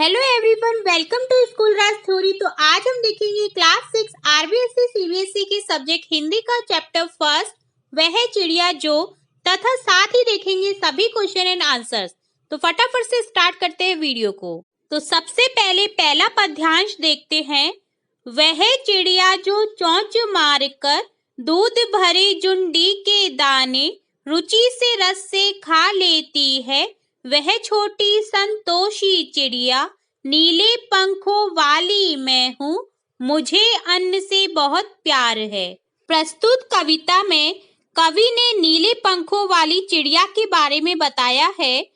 Hello everyone, welcome to school Raj theory. तो आज हम देखेंगे क्लास 6 आरबीएसई सीबीएसई के सब्जेक्ट हिंदी का चैप्टर फर्स्ट वह चिड़िया जो, तथा साथ ही देखेंगे सभी क्वेश्चन एंड आंसर्स। तो फटाफट से स्टार्ट करते हैं वीडियो को। तो सबसे पहले पहला पद्यांश देखते हैं। वह चिड़िया जो चोंच मारकर दूध भरे जुंडी के दाने रुचि से रस से खा लेती है, वह छोटी संतोषी चिड़िया नीले पंखों वाली मैं हूँ, मुझे अन्न से बहुत प्यार है। प्रस्तुत कविता में कवि ने नीले पंखों वाली चिड़िया के बारे में बताया है।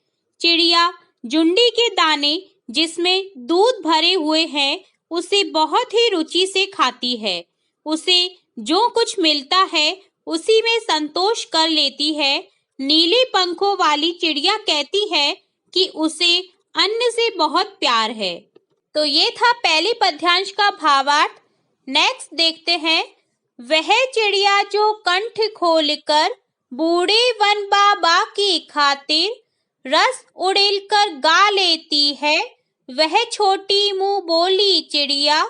चिड़िया जुंडी के दाने जिसमें दूध भरे हुए हैं उसे बहुत ही रुचि से खाती है। उसे जो कुछ मिलता है उसी में संतोष कर लेती है। नीले पंखों वाली चिड़िया कहती है कि उसे अन्न से बहुत प्यार है। तो ये था पहले पद्यांश का भावार्थ। नेक्स्ट देखते हैं। वह चिड़िया जो कंठ खोलकर बूढ़े वन बाबा की खातिर रस उड़ेलकर गा लेती है, वह छोटी मुंह बोली चिड़िया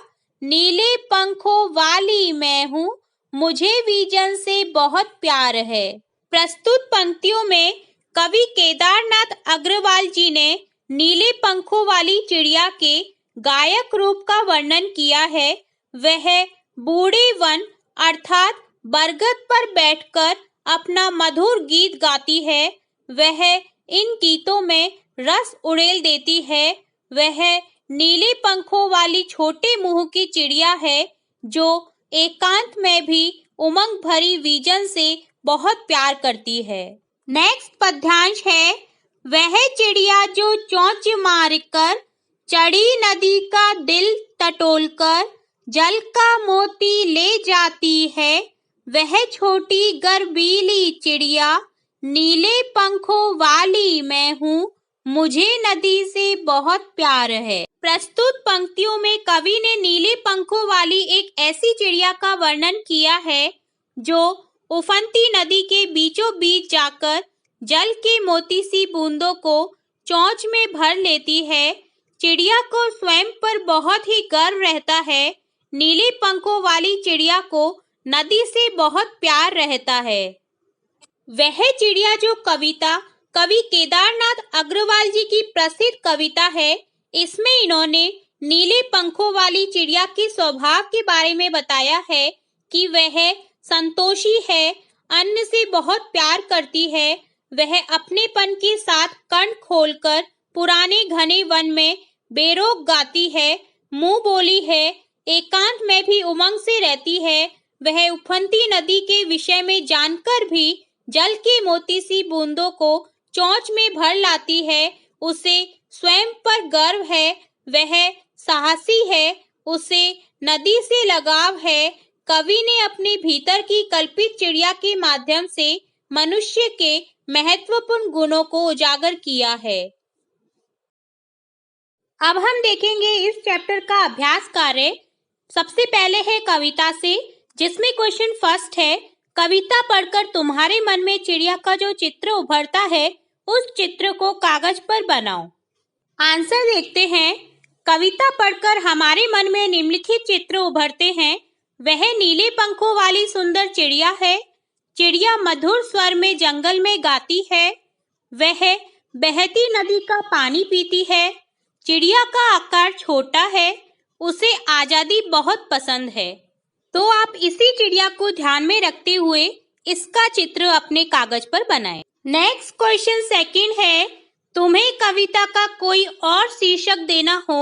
नीले पंखों वाली मैं हूँ, मुझे विजन से बहुत प्यार है। प्रस्तुत पंक्तियों में कवि केदारनाथ अग्रवाल जी ने नीले पंखों वाली चिड़िया के गायक रूप का वर्णन किया है। वह बूढ़े वन अर्थात बरगद पर बैठकर अपना मधुर गीत गाती है। वह इन गीतों में रस उड़ेल देती है। वह नीले पंखों वाली छोटे मुंह की चिड़िया है जो एकांत में भी उमंग भरी विजन से बहुत प्यार करती है। नेक्स्ट पद्यांश है। वह चिड़िया जो चोंच मारकर चढ़ी नदी का दिल टटोलकर जल का मोती ले जाती है, वह छोटी गर्वीली चिड़िया नीले पंखों वाली मैं हूँ, मुझे नदी से बहुत प्यार है। प्रस्तुत पंक्तियों में कवि ने नीले पंखों वाली एक ऐसी चिड़िया का वर्णन किया है जो उफनती नदी के बीचों बीच जाकर जल के मोती सी बूंदों को चोंच में भर लेती है। चिड़िया को स्वयं पर बहुत ही गर्व रहता है। नीले पंखों वाली चिड़िया को नदी से बहुत प्यार रहता है। वह चिड़िया जो कविता कवि केदारनाथ अग्रवाल जी की प्रसिद्ध कविता है। इसमें इन्होंने नीले पंखों वाली चिड़िया के स्वभाव के बारे में बताया है कि वह संतोषी है, अन्न से बहुत प्यार करती है। वह अपनेपन के साथ कंठ खोलकर पुराने घने वन में बेरोक गाती है, मुंह बोली है, एकांत में भी उमंग से रहती है। वह उफनती नदी के विषय में जानकर भी जल के मोती सी बूंदों को चोंच में भर लाती है। उसे स्वयं पर गर्व है, वह साहसी है, उसे नदी से लगाव है। कवि ने अपने भीतर की कल्पित चिड़िया के माध्यम से मनुष्य के महत्वपूर्ण गुणों को उजागर किया है। अब हम देखेंगे इस चैप्टर का अभ्यास कार्य। सबसे पहले है कविता से, जिसमें क्वेश्चन फर्स्ट है। कविता पढ़कर तुम्हारे मन में चिड़िया का जो चित्र उभरता है उस चित्र को कागज पर बनाओ। आंसर देखते हैं। कविता पढ़कर हमारे मन में निम्नलिखित चित्र उभरते हैं। वह नीले पंखों वाली सुंदर चिड़िया है। चिड़िया मधुर स्वर में जंगल में गाती है। वह बहती नदी का पानी पीती है। चिड़िया का आकार छोटा है। उसे आजादी बहुत पसंद है। तो आप इसी चिड़िया को ध्यान में रखते हुए इसका चित्र अपने कागज पर बनाएं। नेक्स्ट क्वेश्चन सेकंड है। तुम्हें कविता का कोई और शीर्षक देना हो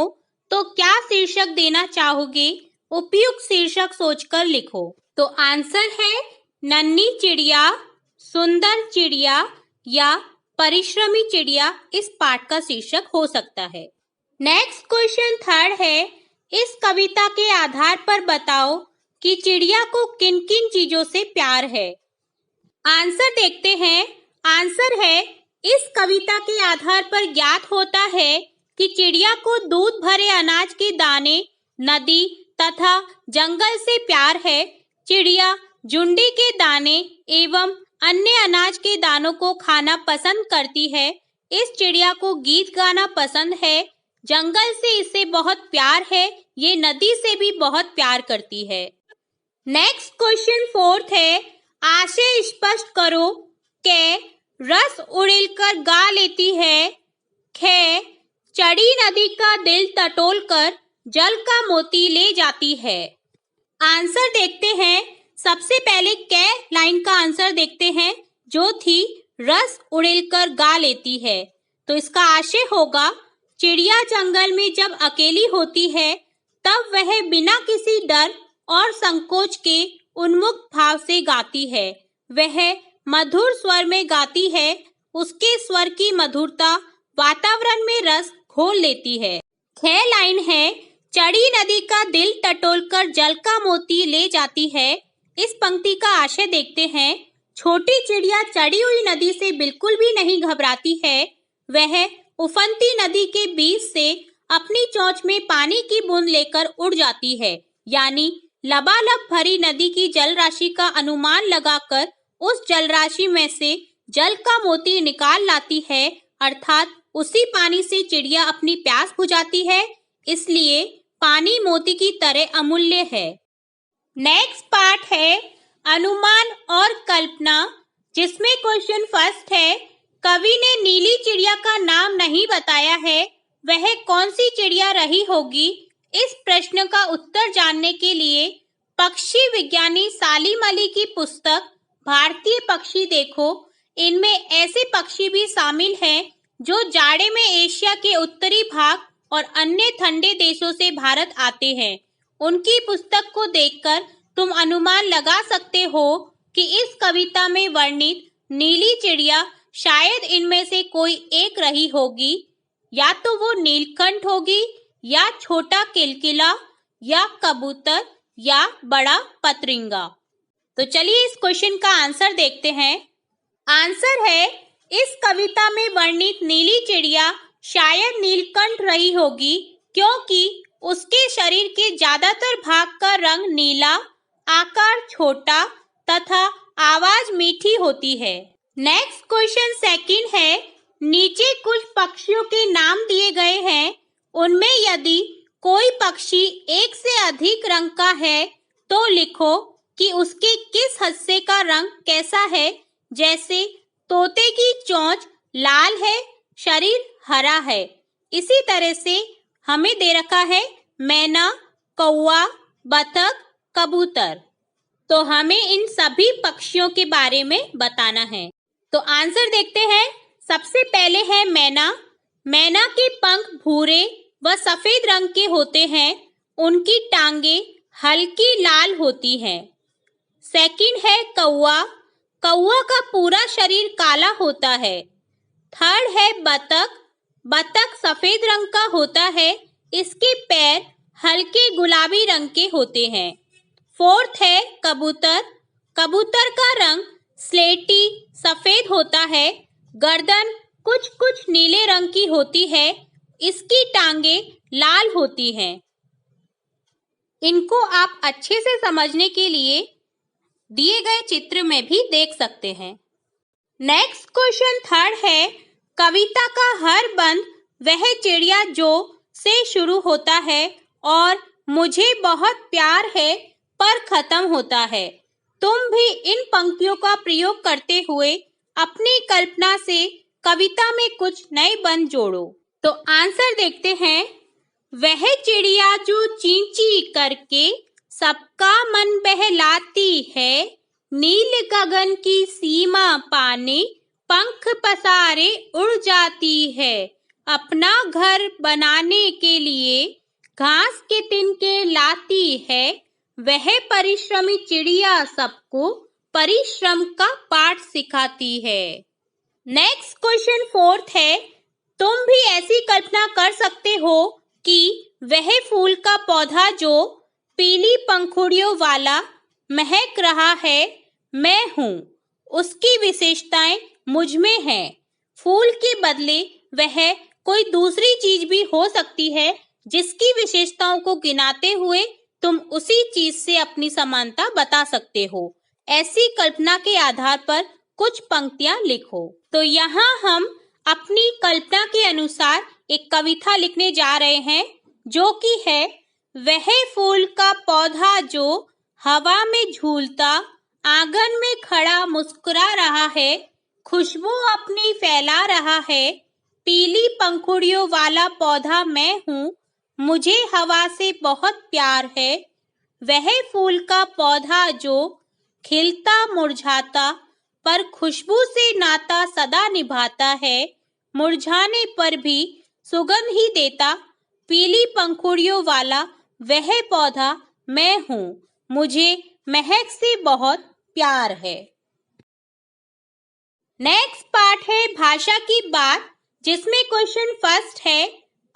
तो क्या शीर्षक देना चाहोगे? उपयुक्त शीर्षक सोचकर लिखो। तो आंसर है नन्ही चिड़िया, सुंदर चिड़िया या परिश्रमी चिड़िया इस पाठ का शीर्षक हो सकता है। नेक्स्ट क्वेश्चन थर्ड है। इस कविता के आधार पर बताओ कि चिड़िया को किन किन चीजों से प्यार है। आंसर देखते हैं। आंसर है, इस कविता के आधार पर ज्ञात होता है कि चिड़िया को दूध भरे अनाज के दाने, नदी तथा जंगल से प्यार है। चिड़िया जुंडी के दाने एवं अन्य अनाज के दानों को खाना पसंद करती है। इस चिड़िया को गीत गाना पसंद है। जंगल से इसे बहुत प्यार है, ये नदी से भी बहुत प्यार करती है। नेक्स्ट क्वेश्चन 4 है, आशय स्पष्ट करो। क, रस उड़ेलकर गा लेती है। ख, चड़ी नदी का दिल टटोल कर जल का मोती ले जाती है। आंसर देखते हैं। सबसे पहले क लाइन का आंसर देखते हैं, जो थी रस उड़ेलकर गा लेती है। तो इसका आशय होगा, चिड़िया जंगल में जब अकेली होती है तब वह बिना किसी डर और संकोच के उन्मुक्त भाव से गाती है। वह मधुर स्वर में गाती है। उसके स्वर की मधुरता वातावरण में रस घोल लेती है। ख लाइन है, चड़ी नदी का दिल टटोलकर जल का मोती ले जाती है। इस पंक्ति का आशय देखते हैं। छोटी चिड़िया चढ़ी हुई नदी से बिल्कुल भी नहीं घबराती है। वह उफनती नदी के बीच से अपनी चोंच में पानी की बूंद लेकर उड़ जाती है, यानी लबालब भरी नदी की जल राशि का अनुमान लगाकर उस जल राशि में से जल का मोती निकाल लाती है। अर्थात उसी पानी से चिड़िया अपनी प्यास बुझाती है। इसलिए पानी मोती की तरह अमूल्य है। नेक्स्ट पार्ट है अनुमान और कल्पना, जिसमें क्वेश्चन फर्स्ट है, कवि ने नीली चिड़िया का नाम नहीं बताया है, वह कौन सी चिड़िया रही होगी? इस प्रश्न का उत्तर जानने के लिए पक्षी विज्ञानी सालिम अली की पुस्तक भारतीय पक्षी देखो। इनमें ऐसे पक्षी भी शामिल हैं जो जाड़े में एशिया के उत्तरी भाग और अन्य ठंडे देशों से भारत आते हैं। उनकी पुस्तक को देखकर तुम अनुमान लगा सकते हो कि इस कविता में वर्णित नीली चिड़िया शायद इनमें से कोई एक रही होगी। या तो वो नीलकंठ होगी, या छोटा किलकिला, या कबूतर, या बड़ा पतरिंगा। तो चलिए इस क्वेश्चन का आंसर देखते हैं। आंसर है, इस कविता में वर्णित नीली चिड़िया शायद नीलकंठ रही होगी, क्योंकि उसके शरीर के ज्यादातर भाग का रंग नीला, आकार छोटा तथा आवाज मीठी होती है। नेक्स्ट क्वेश्चन सेकंड है, नीचे कुछ पक्षियों के नाम दिए गए हैं। उनमें यदि कोई पक्षी एक से अधिक रंग का है तो लिखो कि उसके किस हिस्से का रंग कैसा है। जैसे तोते की चोंच लाल है, शरीर हरा है। इसी तरह से हमें दे रखा है मैना, कौवा, बतख, कबूतर। तो हमें इन सभी पक्षियों के बारे में बताना है। तो आंसर देखते हैं। सबसे पहले है मैना। मैना के पंख भूरे व सफेद रंग के होते हैं। उनकी टांगे हल्की लाल होती हैं। सेकंड है कौवा। कौवा का पूरा शरीर काला होता है। थर्ड है बतख। बतख सफेद रंग का होता है। इसके पैर हल्के गुलाबी रंग के होते हैं। फोर्थ है कबूतर। कबूतर का रंग स्लेटी सफेद होता है। गर्दन कुछ कुछ नीले रंग की होती है। इसकी टांगे लाल होती हैं। इनको आप अच्छे से समझने के लिए दिए गए चित्र में भी देख सकते हैं। नेक्स्ट क्वेश्चन थर्ड है, कविता का हर बंद वह चिड़िया जो से शुरू होता है और मुझे बहुत प्यार है पर खत्म होता है। तुम भी इन पंक्तियों का प्रयोग करते हुए अपनी कल्पना से कविता में कुछ नए बंद जोड़ो। तो आंसर देखते हैं। वह चिड़िया जो ची ची करके सबका मन बहलाती है, नील गगन की सीमा पाने पंख पसारे उड़ जाती है। अपना घर बनाने के लिए घास के तिनके लाती है। वह परिश्रमी चिड़िया सबको परिश्रम का पाठ सिखाती है। नेक्स्ट क्वेश्चन फोर्थ है, तुम भी ऐसी कल्पना कर सकते हो कि वह फूल का पौधा जो पीली पंखुड़ियों वाला महक रहा है, मैं हूँ। उसकी विशेषताएं मुझ में हैं। फूल के बदले वह कोई दूसरी चीज भी हो सकती है, जिसकी विशेषताओं को गिनाते हुए तुम उसी चीज से अपनी समानता बता सकते हो। ऐसी कल्पना के आधार पर कुछ पंक्तियां लिखो। तो यहाँ हम अपनी कल्पना के अनुसार एक कविता लिखने जा रहे हैं जो कि है, वह फूल का पौधा जो हवा में झूलता आंगन में खड़ा मुस्कुरा रहा है, खुशबू अपनी फैला रहा है, पीली पंखुड़ियों वाला पौधा मैं हूँ, मुझे हवा से बहुत प्यार है। वह फूल का पौधा जो खिलता मुरझाता पर खुशबू से नाता सदा निभाता है, मुरझाने पर भी सुगंध ही देता, पीली पंखुड़ियों वाला वह पौधा मैं हूँ, मुझे महक से बहुत प्यार है। नेक्स्ट पार्ट है भाषा की बात, जिसमें क्वेश्चन फर्स्ट है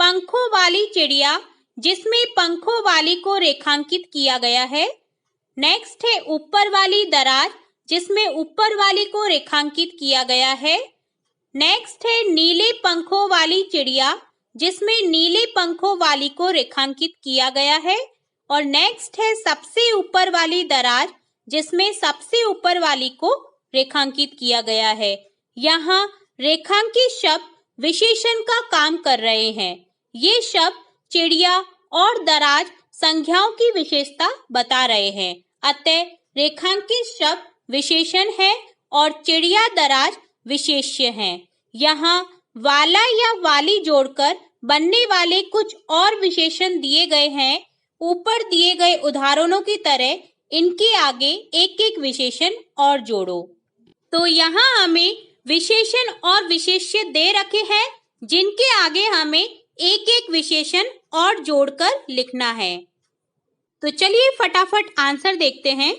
पंखों वाली चिड़िया, जिसमें पंखों वाली को रेखांकित किया गया है। नेक्स्ट है ऊपर वाली दराज, जिसमें ऊपर वाली को रेखांकित किया गया है। नेक्स्ट है नीले पंखों वाली चिड़िया, जिसमें नीले पंखों वाली को रेखांकित किया गया है। और नेक्स्ट है सबसे ऊपर वाली दराज, जिसमें सबसे ऊपर वाली को रेखांकित किया गया है। यहाँ रेखांकित शब्द विशेषण का काम कर रहे हैं। ये शब्द चिड़िया और दराज संज्ञाओं की विशेषता बता रहे हैं। अतः रेखांकित शब्द विशेषण है और चिड़िया दराज विशेष्य हैं। यहाँ वाला या वाली जोड़कर बनने वाले कुछ और विशेषण दिए गए हैं। ऊपर दिए गए उदाहरणों की तरह इनके आगे एक एक विशेषण और जोड़ो। तो यहाँ हमें विशेषण और विशेष्य दे रखे हैं, जिनके आगे हमें एक एक विशेषण और जोड़कर लिखना है। तो चलिए फटाफट आंसर देखते हैं।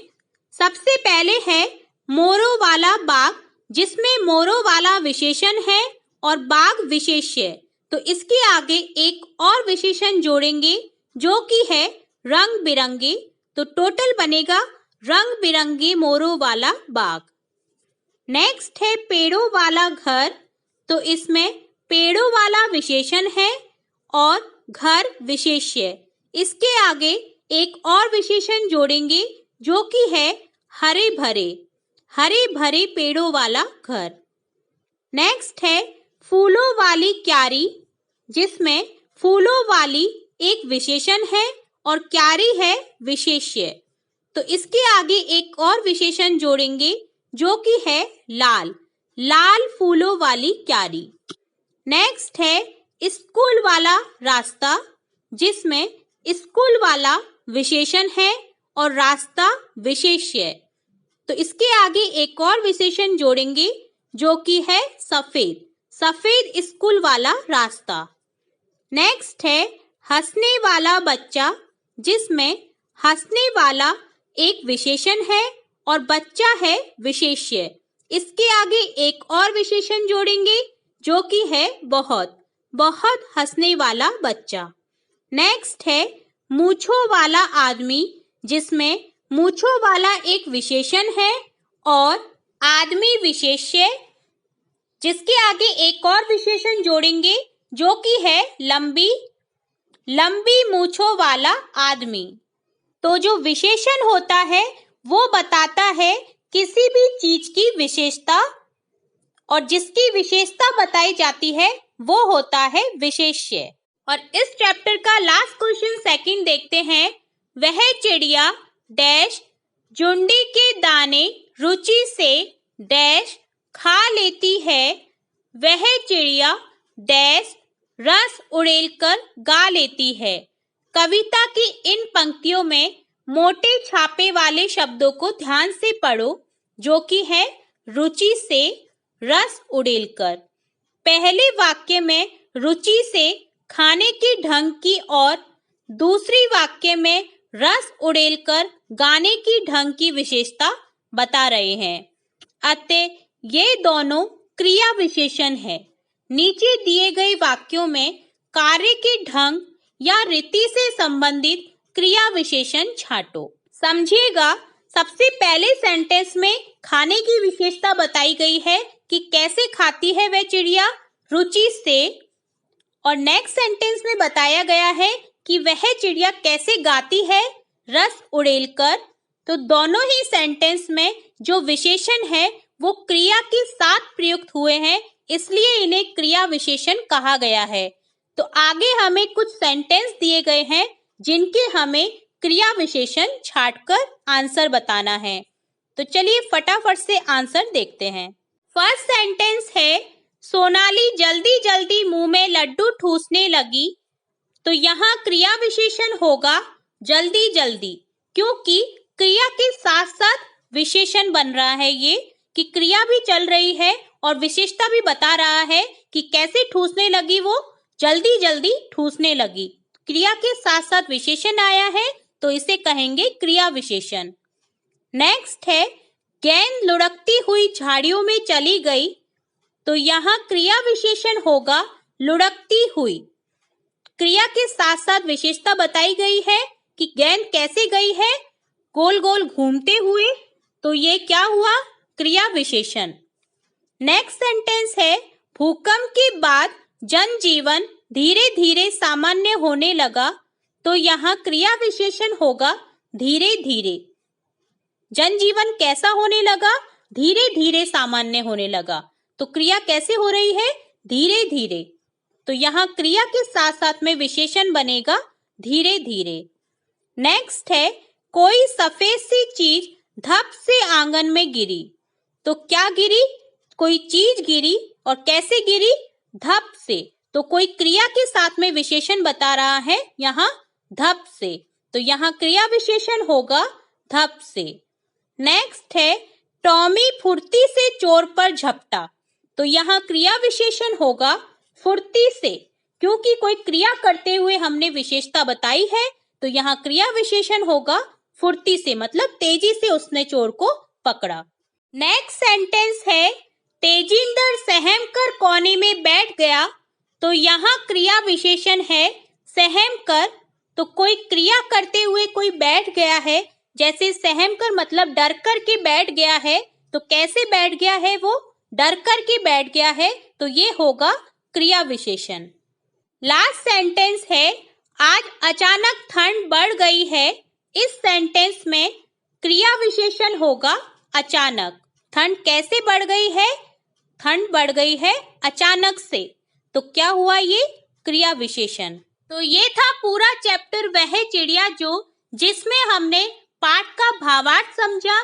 सबसे पहले है मोरों वाला बाग, जिसमें मोरों वाला विशेषण है और बाग विशेष्य। तो इसके आगे एक और विशेषण जोड़ेंगे जो कि है रंग बिरंगे। तो टोटल बनेगा रंग बिरंगे मोरों वाला बाग। नेक्स्ट है पेड़ों वाला घर। तो इसमें पेड़ों वाला विशेषण है और घर विशेष्य। इसके आगे एक और विशेषण जोड़ेंगे जो कि है हरे भरे पेड़ों वाला घर। नेक्स्ट है फूलों वाली क्यारी, जिसमें फूलों वाली एक विशेषण है और क्यारी है विशेष्य। तो इसके आगे एक और विशेषण जोड़ेंगे जो कि है लाल फूलों वाली क्यारी। नेक्स्ट है स्कूल वाला रास्ता, जिसमें स्कूल वाला विशेषण है और रास्ता विशेष्य। तो इसके आगे एक और विशेषण जोड़ेंगे जो कि है सफेद स्कूल वाला रास्ता। नेक्स्ट है हंसने वाला बच्चा, जिसमें हंसने वाला एक विशेषण है और बच्चा है विशेष्य। इसके आगे एक और विशेषण जोड़ेंगे जो कि है बहुत हंसने वाला बच्चा। नेक्स्ट है मूंछों वाला आदमी, जिसमें मूंछों वाला एक विशेषण है और आदमी विशेष्य। जिसके आगे एक और विशेषण जोड़ेंगे जो कि है लंबी मूंछों वाला आदमी। तो जो विशेषण होता है वो बताता है किसी भी चीज की विशेषता, और जिसकी विशेषता बताई जाती है वो होता है विशेष्य। और इस चैप्टर का लास्ट क्वेश्चन सेकंड देखते हैं। वह चिड़िया डैश जुंडी के दाने रुचि से डैश खा लेती है, वह चिड़िया डैश रस उड़ेलकर गा लेती है। कविता की इन पंक्तियों में मोटे छापे वाले शब्दों को ध्यान से पढ़ो जो कि है रुचि से रस उड़ेलकर। पहले वाक्य में रुचि से खाने के ढंग की और दूसरी वाक्य में रस उड़ेलकर गाने की ढंग की विशेषता बता रहे हैं। अतः ये दोनों क्रिया विशेषण है। नीचे दिए गए वाक्यों में कार्य के ढंग या रीति से संबंधित क्रिया विशेषण छांटो। समझिएगा, सबसे पहले सेंटेंस में खाने की विशेषता बताई गई है कि कैसे खाती है वह चिड़िया, रुचि से। और नेक्स्ट सेंटेंस में बताया गया है कि वह चिड़िया कैसे गाती है, रस उड़ेलकर। तो दोनों ही सेंटेंस में जो विशेषण है वो क्रिया के साथ प्रयुक्त हुए हैं, इसलिए इन्हें क्रिया विशेषण कहा गया है। तो आगे हमें कुछ सेंटेंस दिए गए हैं जिनके हमें क्रिया विशेषण छांटकर आंसर बताना है। तो चलिए फटाफट से आंसर देखते हैं। फर्स्ट सेंटेंस है, सोनाली जल्दी जल्दी मुंह में लड्डू ठूसने लगी। तो यहाँ क्रिया विशेषण होगा जल्दी जल्दी, क्योंकि क्रिया के साथ साथ विशेषण बन रहा है ये, कि क्रिया भी चल रही है और विशेषता भी बता रहा है कि कैसे ठूसने लगी, वो जल्दी जल्दी ठूसने लगी। क्रिया के साथ साथ विशेषण आया है तो इसे कहेंगे क्रिया विशेषण। नेक्स्ट है, गेंद लुढ़कती हुई झाड़ियों में चली गई। तो यहाँ क्रिया विशेषण होगा लुढ़कती हुई। क्रिया के साथ साथ विशेषता बताई गई है कि गेंद कैसे गई है, गोल गोल घूमते हुए। तो ये क्या हुआ, क्रिया विशेषण। नेक्स्ट सेंटेंस है, भूकंप के बाद जनजीवन धीरे धीरे सामान्य होने लगा। तो यहाँ क्रिया विशेषण होगा धीरे धीरे। जनजीवन कैसा होने लगा, धीरे धीरे सामान्य होने लगा। तो क्रिया कैसे हो रही है, धीरे धीरे। तो यहाँ क्रिया के साथ साथ में विशेषण बनेगा धीरे धीरे। नेक्स्ट है, कोई सफेद सी चीज धप से आंगन में गिरी। तो क्या गिरी, कोई चीज गिरी, और कैसे गिरी, धप से। तो कोई क्रिया के साथ में विशेषण बता रहा है यहाँ धप से। तो यहाँ क्रिया विशेषण होगा धप से। नेक्स्ट है, टॉमी फुर्ती से चोर पर झपटा। तो यहाँ क्रिया विशेषण होगा फुर्ती से, क्योंकि कोई क्रिया करते हुए हमने विशेषता बताई है। तो यहाँ क्रिया विशेषण होगा फुर्ती से, मतलब तेजी से उसने चोर को पकड़ा। नेक्स्ट सेंटेंस है, तेजिंदर सहम कर कोने में बैठ गया। तो यहाँ क्रिया विशेषण है सहम कर। तो कोई क्रिया करते हुए कोई बैठ गया है, जैसे सहम कर मतलब डर कर के बैठ गया है। तो कैसे बैठ गया है, वो डर कर के बैठ गया है। तो ये होगा क्रिया विशेषण। लास्ट सेंटेंस है, आज अचानक ठंड बढ़ गई है। इस सेंटेंस में क्रिया विशेषण होगा अचानक। ठंड कैसे बढ़ गई है, ठंड बढ़ गई है अचानक से। तो क्या हुआ, ये क्रिया विशेषण। तो ये था पूरा चैप्टर वह चिड़िया जो, जिसमें हमने पाठ का भावार्थ समझा,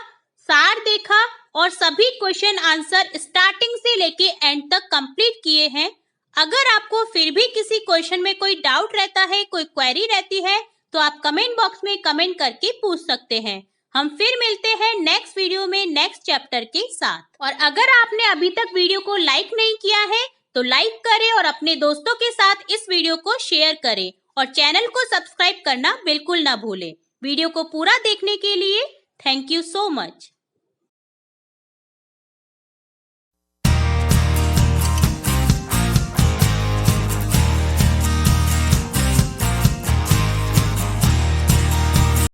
सार देखा और सभी क्वेश्चन आंसर स्टार्टिंग से लेके एंड तक कंप्लीट किए हैं। अगर आपको फिर भी किसी क्वेश्चन में कोई डाउट रहता है, कोई क्वेरी रहती है, तो आप कमेंट बॉक्स में कमेंट करके पूछ सकते हैं। हम फिर मिलते हैं नेक्स्ट वीडियो में नेक्स्ट चैप्टर के साथ। और अगर आपने अभी तक वीडियो को लाइक नहीं किया है तो लाइक करें और अपने दोस्तों के साथ इस वीडियो को शेयर करें और चैनल को सब्सक्राइब करना बिल्कुल ना भूलें। वीडियो को पूरा देखने के लिए थैंक यू सो मच।